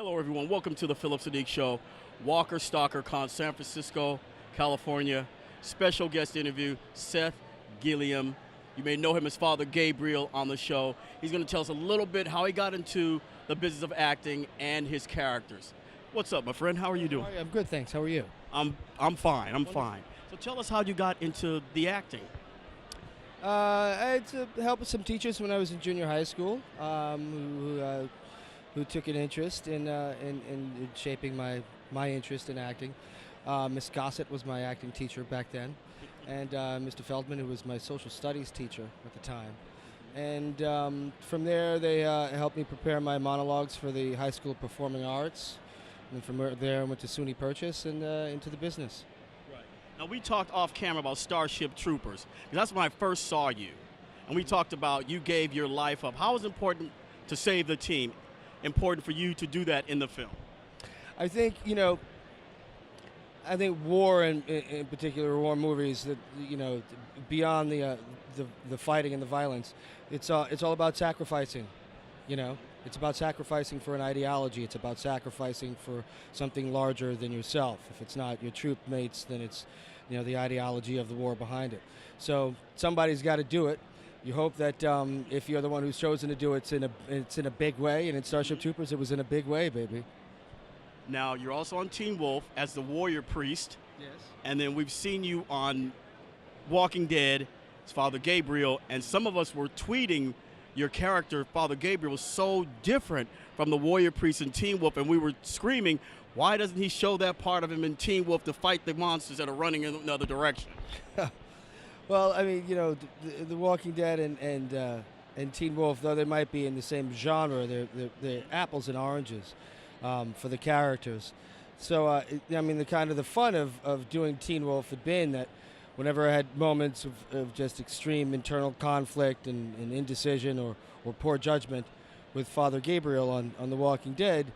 Hello, everyone. Welcome to the Phillip Siddiq Show, Walker Stalker Con, San Francisco, California. Special guest interview, Seth Gilliam. You may know him as Father Gabriel on the show. He's going to tell us a little bit how he got into the business of acting and his characters. What's up, my friend? How are you doing? I'm good, thanks. How are you? I'm fine. I'm fine. So tell us how you got into the acting. I had to help with some teachers when I was in junior high school, who took an interest in shaping my interest in acting. Miss Gossett was my acting teacher back then, and Mr. Feldman, who was my social studies teacher at the time. And from there, they helped me prepare my monologues for the High School of Performing Arts. And from there, I went to SUNY Purchase and into the business. Right. Now, we talked off camera about Starship Troopers, because that's when I first saw you. And we talked about you gave your life up. How was it important to save the team? Important for you to do that in the film? I think, war, in particular, war movies, that beyond the fighting and the violence, it's all about sacrificing. It's about sacrificing for an ideology. It's about sacrificing for something larger than yourself. If it's not your troop mates, then it's the ideology of the war behind it. So somebody's got to do it. You hope that if you're the one who's chosen to do it, it's in a big way. And in Starship Troopers, it was in a big way, baby. Now, you're also on Teen Wolf as the warrior priest. Yes. And then we've seen you on Walking Dead as Father Gabriel. And some of us were tweeting your character, Father Gabriel, was so different from the warrior priest in Teen Wolf. And we were screaming, why doesn't he show that part of him in Teen Wolf to fight the monsters that are running in another direction? Well, I mean, the Walking Dead and Teen Wolf, though they might be in the same genre, they're apples and oranges for the characters. So, the fun of doing Teen Wolf had been that whenever I had moments of just extreme internal conflict and indecision or poor judgment with Father Gabriel on The Walking Dead,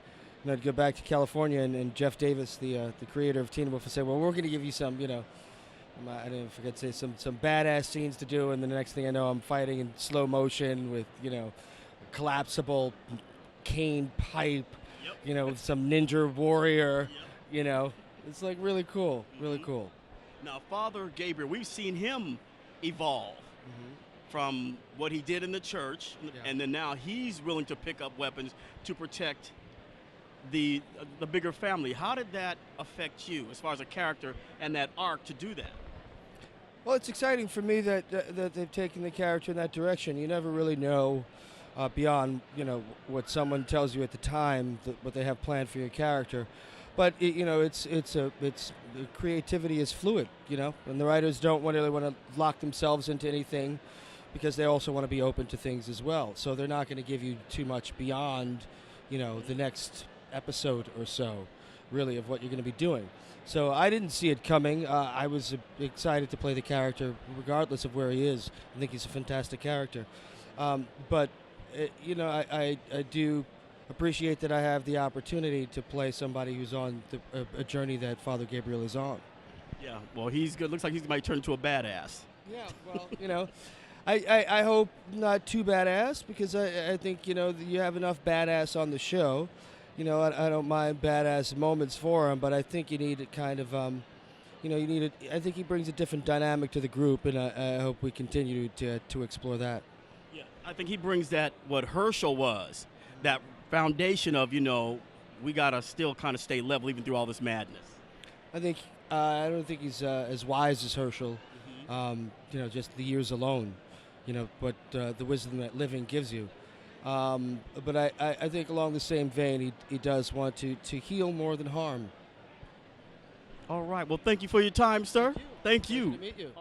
and I'd go back to California and Jeff Davis, the creator of Teen Wolf, would say, well, we're going to give you some, I didn't forget to say some badass scenes to do, and then the next thing I know, I'm fighting in slow motion with a collapsible cane pipe, with some ninja warrior, It's like really cool, really cool. Now, Father Gabriel, we've seen him evolve from what he did in the church, and then now he's willing to pick up weapons to protect the bigger family. How did that affect you as far as a character and that arc to do that? Well, it's exciting for me that they've taken the character in that direction. You never really know beyond what someone tells you at the time, what they have planned for your character. But creativity is fluid, and the writers don't really want to lock themselves into anything because they also want to be open to things as well. So they're not going to give you too much beyond the next episode or so, really, of what you're going to be doing. So I didn't see it coming. I was excited to play the character regardless of where he is. I think he's a fantastic character. But I do appreciate that I have the opportunity to play somebody who's on a journey that Father Gabriel is on. Yeah, well, he's good. Looks like he might turn into a badass. Yeah, well, I hope not too badass, because I think, you have enough badass on the show. I don't mind badass moments for him, but I think you need it kind of, I think he brings a different dynamic to the group, and I hope we continue to explore that. Yeah, I think he brings that, what Herschel was, that foundation of, we got to still kind of stay level even through all this madness. I don't think he's as wise as Herschel, just the years alone, but the wisdom that living gives you. But I think along the same vein, he tdoes want to heal more than harm. All right. Well, thank you for your time, sir. Thank you. Thank you. Nice to meet you.